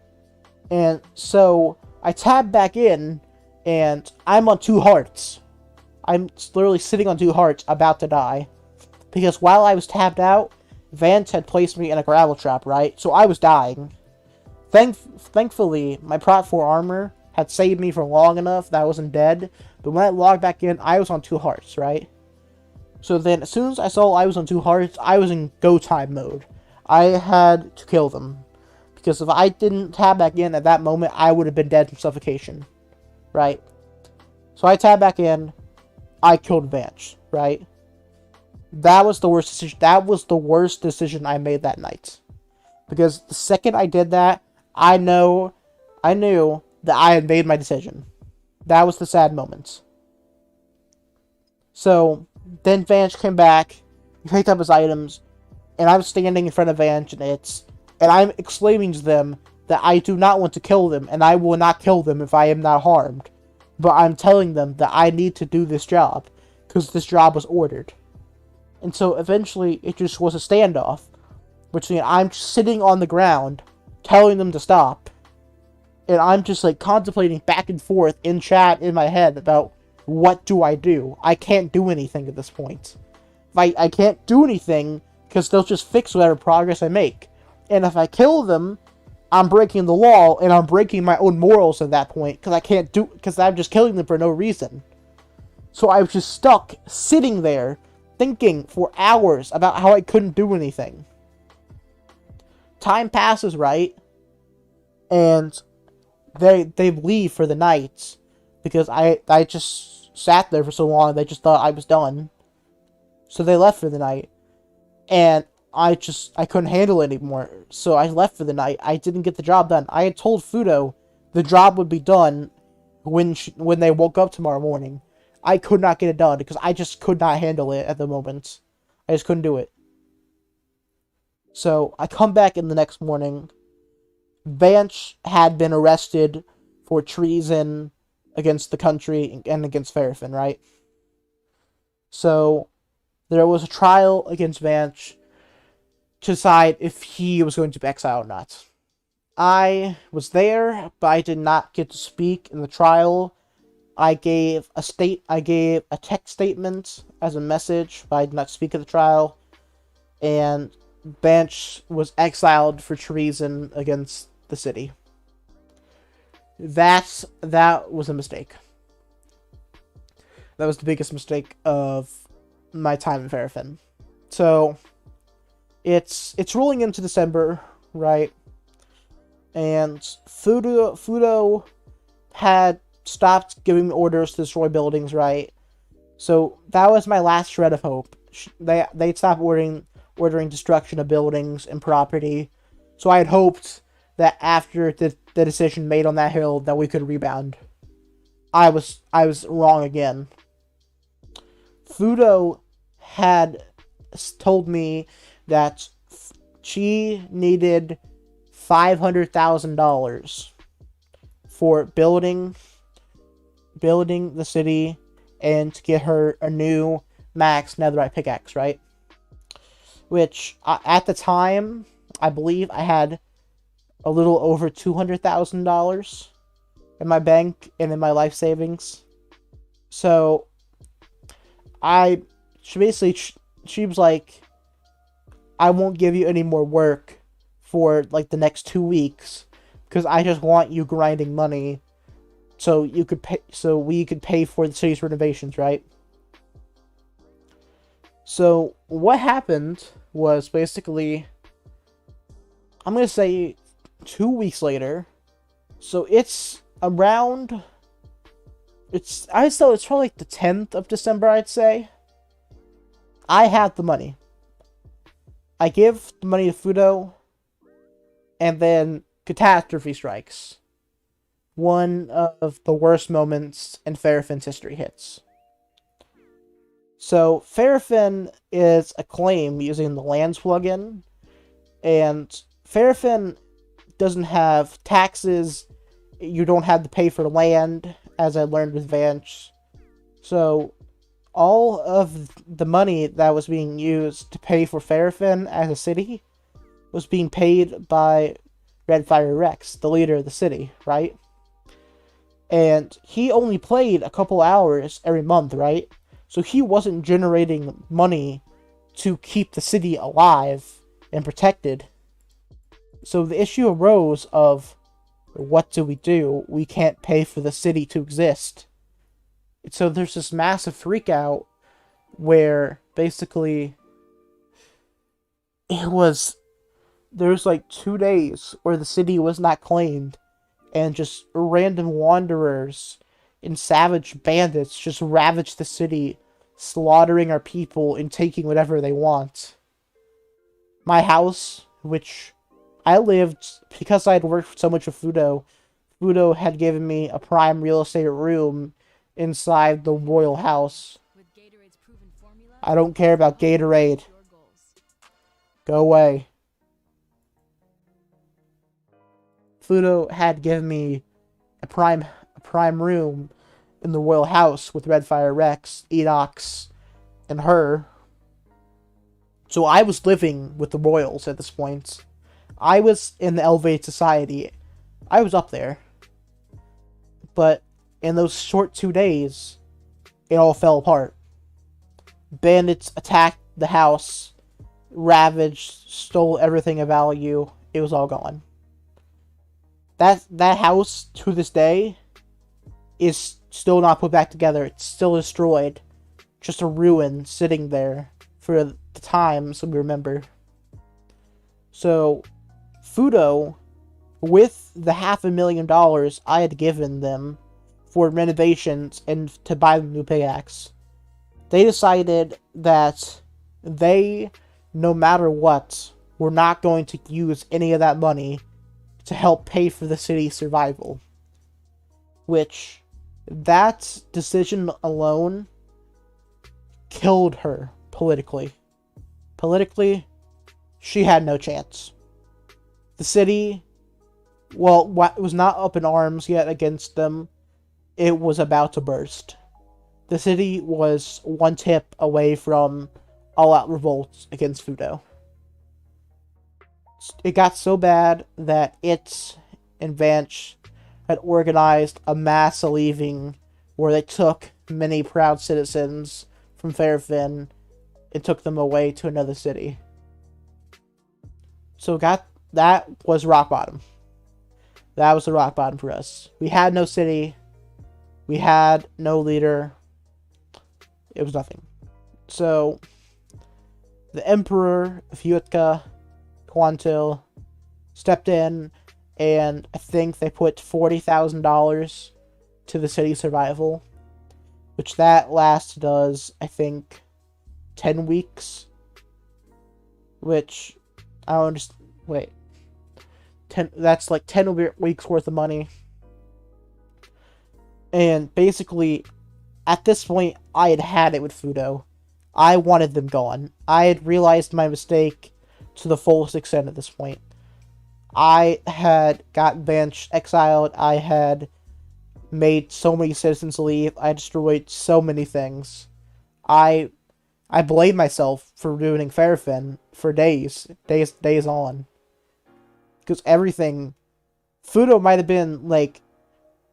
And so, I tab back in, and I'm on 2 hearts. I'm literally sitting on 2 hearts, about to die. Because while I was tabbed out, Vance had placed me in a gravel trap, right? So I was dying. Thankfully, my Prot 4 armor had saved me for long enough that I wasn't dead. But when I logged back in, I was on 2 hearts, right? So then, as soon as I saw I was on 2 hearts, I was in go time mode. I had to kill them. Because if I didn't tab back in at that moment, I would have been dead from suffocation. Right? So I tabbed back in. I killed Vance, right? That was the worst decision. That was the worst decision I made that night. Because the second I did that, I knew that I had made my decision. That was the sad moment. So, then Vanch came back, he picked up his items, and I'm standing in front of Vanch and I'm explaining to them that I do not want to kill them, and I will not kill them if I am not harmed. But I'm telling them that I need to do this job, because this job was ordered. And so eventually it just was a standoff between I'm sitting on the ground telling them to stop, and I'm just like contemplating back and forth in chat in my head about what do I do. I can't do anything at this point. I can't do anything because they'll just fix whatever progress I make. And if I kill them, I'm breaking the law and I'm breaking my own morals at that point because I'm just killing them for no reason. So I was just stuck sitting there thinking for hours about how I couldn't do anything. Time passes, right? And they leave for the night because I just sat there for so long they just thought I was done. So they left for the night. And I couldn't handle it anymore. So I left for the night. I didn't get the job done. I had told Fudo the job would be done when they woke up tomorrow morning. I could not get it done because I just could not handle it at the moment. I just couldn't do it. So I come back in the next morning. Vanch had been arrested for treason against the country and against Ferrofin, right? So there was a trial against Vanch to decide if he was going to be exiled or not. I was there, but I did not get to speak in the trial. I gave a text statement as a message, but I did not speak at the trial. And Vanch was exiled for treason against the city. That was a mistake. That was the biggest mistake of my time in Ferrofin. So it's rolling into December, right? And Fudo had stopped giving me orders to destroy buildings, right? So that was my last shred of hope. They'd stopped ordering destruction of buildings and property. So I had hoped that after the decision made on that hill that we could rebound. I was wrong again. Fudo had told me that she needed $500,000 for building the city and to get her a new max netherite pickaxe, right? Which at the time, I believe I had a little over $200,000 in my bank and in my life savings. So she was like, I won't give you any more work for like the next 2 weeks because I just want you grinding money so we could pay for the city's renovations, right? So what happened was basically, I'm gonna say 2 weeks later. So it's probably like the 10th of December, I'd say. I had the money. I give the money to Fudo, and then catastrophe strikes. One of the worst moments in Ferrofin's history hits. So Ferrofin is a claim using the lands plugin, and Ferrofin doesn't have taxes. You don't have to pay for land, as I learned with Vanch. So all of the money that was being used to pay for Ferrofin as a city was being paid by Redfire Rex, the leader of the city, right? And he only played a couple hours every month, right? So he wasn't generating money to keep the city alive and protected. So the issue arose of, what do? We can't pay for the city to exist. So there's this massive freak out where basically there's like 2 days where the city was not claimed, and just random wanderers and savage bandits just ravaged the city, slaughtering our people and taking whatever they want. My house, which I lived because I had worked so much with Fudo. Fudo had given me a prime real estate room inside the royal house. I don't care about Gatorade. Go away. Fudo had given me a prime room in the royal house with Redfire Rex, Enox, and her. So I was living with the royals at this point. I was in the elevated society. I was up there. But in those short 2 days, it all fell apart. Bandits attacked the house, ravaged, stole everything of value. It was all gone. That house, to this day, is still not put back together. It's still destroyed. Just a ruin sitting there for the times we remember. So, Fudo, with the $500,000 I had given them for renovations and to buy them a new pickaxe, they decided that they, no matter what, were not going to use any of that money to help pay for the city's survival. Which, that decision alone killed her politically. Politically, she had no chance. The city, well, was not up in arms yet against them. It was about to burst. The city was one tip away from all-out revolts against Fudo. It got so bad that it and Vanch had organized a mass leaving where they took many proud citizens from Fairfin and took them away to another city. So that was rock bottom. That was the rock bottom for us. We had no city. We had no leader. It was nothing. So, the Emperor of Yutka, Quantil, stepped in, and I think they put $40,000 to the city's survival, which that lasted us, I think, 10 weeks, which, I don't understand, wait, that's like 10 weeks worth of money, and basically, at this point, I had had it with Fudo. I wanted them gone. I had realized my mistake to the fullest extent at this point. I had got Bench exiled. I had made so many citizens leave. I destroyed so many things. I blamed myself for ruining Fairfin for days on. Because everything, Fudo might have been like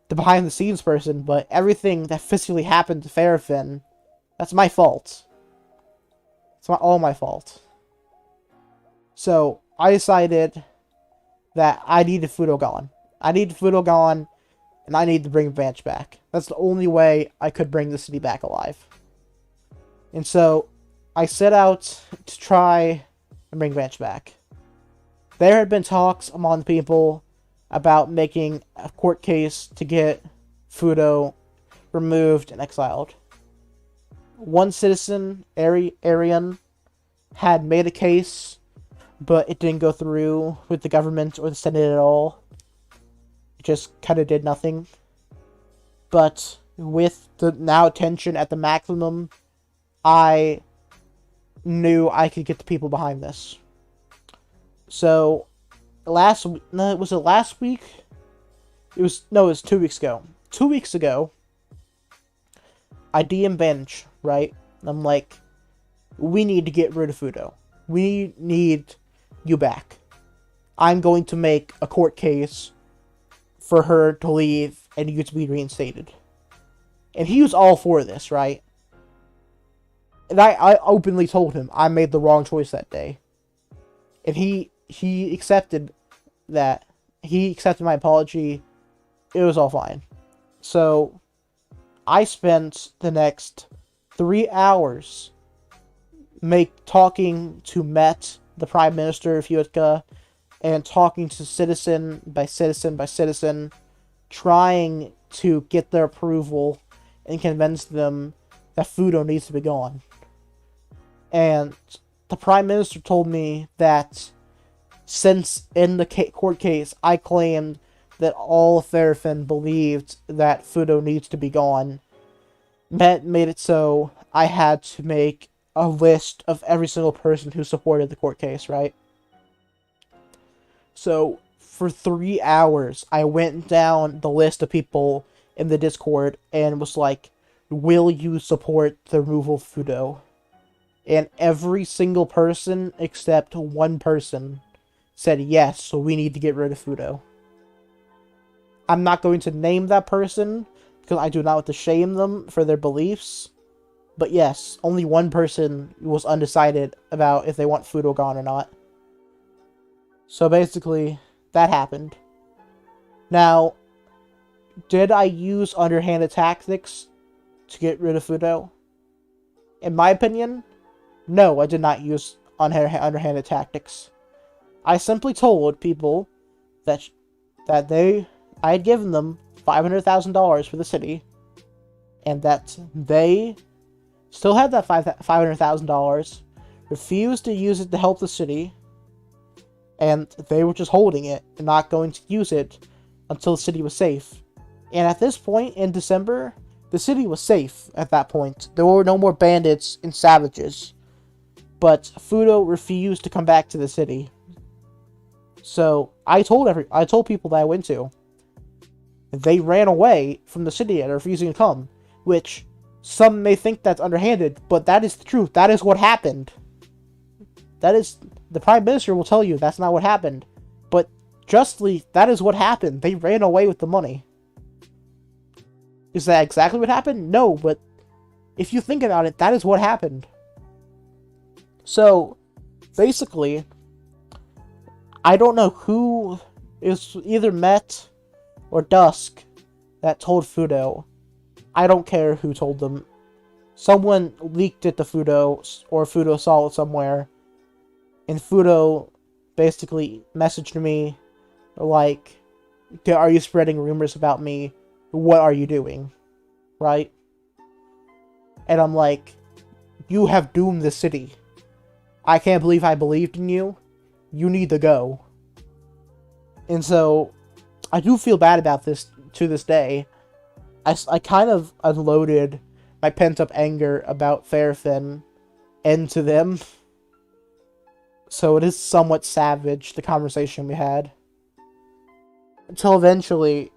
the behind the scenes person, but everything that physically happened to Fairfin, that's my fault. It's all my fault. So, I decided that I needed Fudo gone. I needed Fudo gone, and I needed to bring Vanch back. That's the only way I could bring the city back alive. And so, I set out to try and bring Vanch back. There had been talks among the people about making a court case to get Fudo removed and exiled. One citizen, Arian, had made a case, but it didn't go through with the government or the Senate at all. It just kind of did nothing. But with the now tension at the maximum, I knew I could get the people behind this. So, was it last week? It was 2 weeks ago. 2 weeks ago, I DM Bench, right? I'm like, we need to get rid of Fudo. We need you back. I'm going to make a court case for her to leave and you to be reinstated. And he was all for this, right? And I openly told him I made the wrong choice that day. And he accepted that. He accepted my apology. It was all fine. So, I spent the next 3 hours talking to Met, the Prime Minister of Yutka, and talking to citizen by citizen, trying to get their approval and convince them that Fudo needs to be gone. And the Prime Minister told me that since in the court case I claimed that all of Fairfin believed that Fudo needs to be gone, Met made it so I had to make a list of every single person who supported the court case, right? So, for 3 hours, I went down the list of people in the Discord and was like, will you support the removal of Fudo? And every single person except one person said yes, so we need to get rid of Fudo. I'm not going to name that person because I do not want to shame them for their beliefs. But yes, only one person was undecided about if they want Fudo gone or not. So basically, that happened. Now, did I use underhanded tactics to get rid of Fudo? In my opinion, no, I did not use underhanded tactics. I simply told people that I had given them $500,000 for the city, and that they still had that $500,000, refused to use it to help the city, and they were just holding it and not going to use it until the city was safe. And at this point in December, the city was safe at that point. There were no more bandits and savages. But Fudo refused to come back to the city. So I told people that I went to. They ran away from the city and refusing to come. Which some may think that's underhanded, but that is the truth. That is what happened. The Prime Minister will tell you that's not what happened. But justly, that is what happened. They ran away with the money. Is that exactly what happened? No, but if you think about it, that is what happened. So, basically, I don't know who is either Met or Dusk that told Fudo. I don't care who told them. Someone leaked it to Fudo, or Fudo saw it somewhere. And Fudo basically messaged me, like, are you spreading rumors about me? What are you doing? Right? And I'm like, you have doomed the city. I can't believe I believed in you. You need to go. And so, I do feel bad about this to this day. I kind of unloaded my pent-up anger about Fairfin into them. So it is somewhat savage, the conversation we had. Until eventually,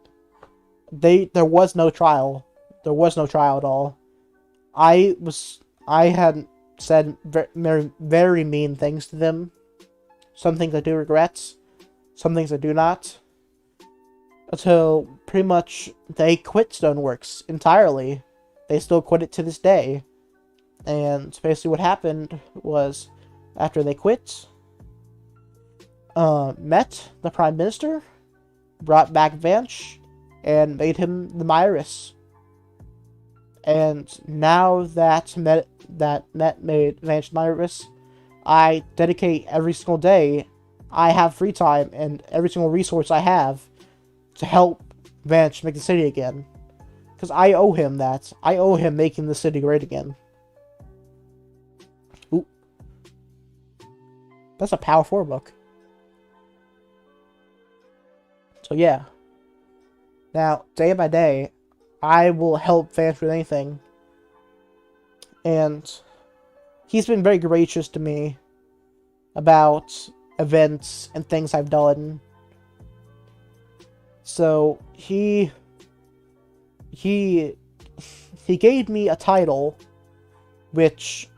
there was no trial. There was no trial at all. I had said very, very mean things to them. Some things I do regret. Some things I do not. Until pretty much they quit Stoneworks entirely. They still quit it to this day. And basically what happened was, after they quit, Met, the Prime Minister, brought back Vanch, and made him the Myris. And now that Met made Vanch Myris, I dedicate every single day I have free time and every single resource I have to help Vanch make the city again. Because I owe him that. I owe him making the city great again. Ooh. That's a Power 4 book. So yeah. Now, day by day, I will help Vanch with anything. And he's been very gracious to me about events and things I've done. So he gave me a title which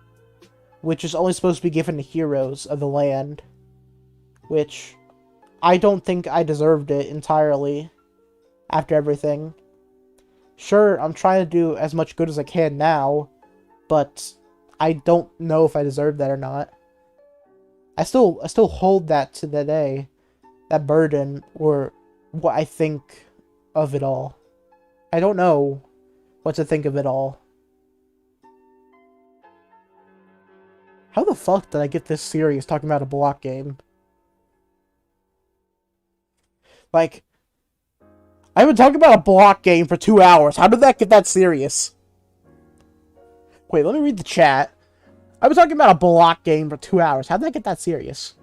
is only supposed to be given to heroes of the land, which I don't think I deserved it entirely after everything. Sure, I'm trying to do as much good as I can now, but I don't know if I deserve that or not. I still hold that to the day, that burden, or what I think of it all. I don't know what to think of it all. How the fuck did I get this serious talking about a block game? Like, I've been talking about a block game for 2 hours. How did that get that serious? Wait, let me read the chat. I was talking about a block game for 2 hours. How did I get that serious?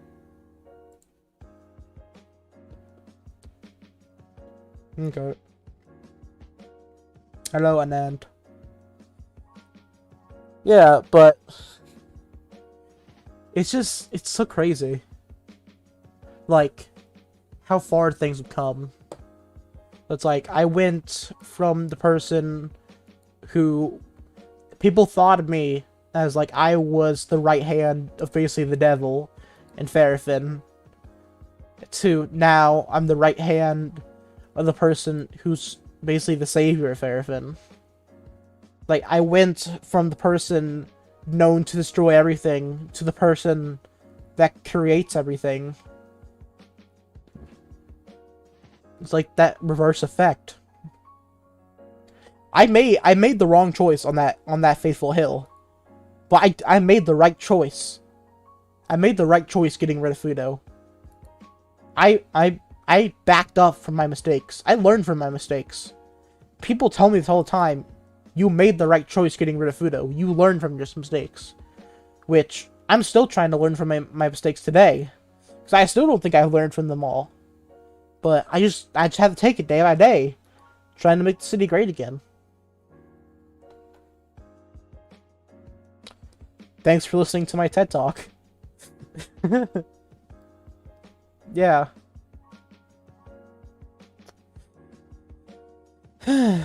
Okay. Hello, Anand. Yeah, but it's so crazy. Like, how far things have come. It's like, I went from the person who people thought of me as, like, I was the right hand of basically the devil in Ferrofin, to now I'm the right hand of the person who's basically the savior of Ferrofin. Like, I went from the person known to destroy everything to the person that creates everything. It's like that reverse effect. I made the wrong choice on that faithful hill, but I made the right choice. I made the right choice getting rid of Fudo. I backed up from my mistakes. I learned from my mistakes. People tell me this all the time. You made the right choice getting rid of Fudo. You learned from your mistakes. Which, I'm still trying to learn from my mistakes today. Because I still don't think I've learned from them all. But I just have to take it day by day. Trying to make the city great again. Thanks for listening to my TED Talk. Yeah. I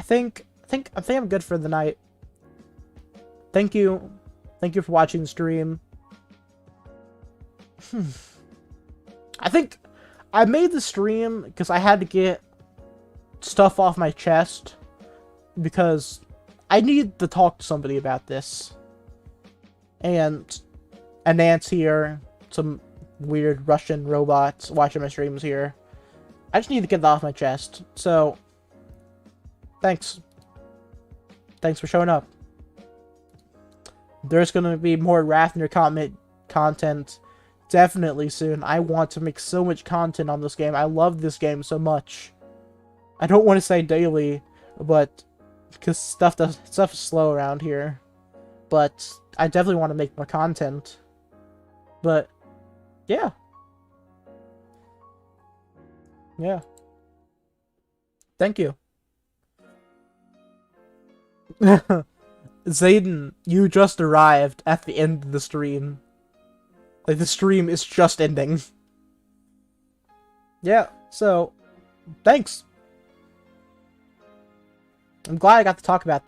think I'm good for the night. Thank you for watching the stream. I think I made the stream because I had to get stuff off my chest, because I needed to talk to somebody about this. And Anant's here, some weird Russian robots watching my streams here. I just need to get that off my chest. So, thanks. Thanks for showing up. There's gonna be more Rathnir content definitely soon. I want to make so much content on this game. I love this game so much. I don't want to say daily, but because stuff is slow around here. But I definitely want to make more content. But yeah. Yeah. Thank you. Zayden, you just arrived at the end of the stream. Like, the stream is just ending. Yeah, so, thanks. I'm glad I got to talk about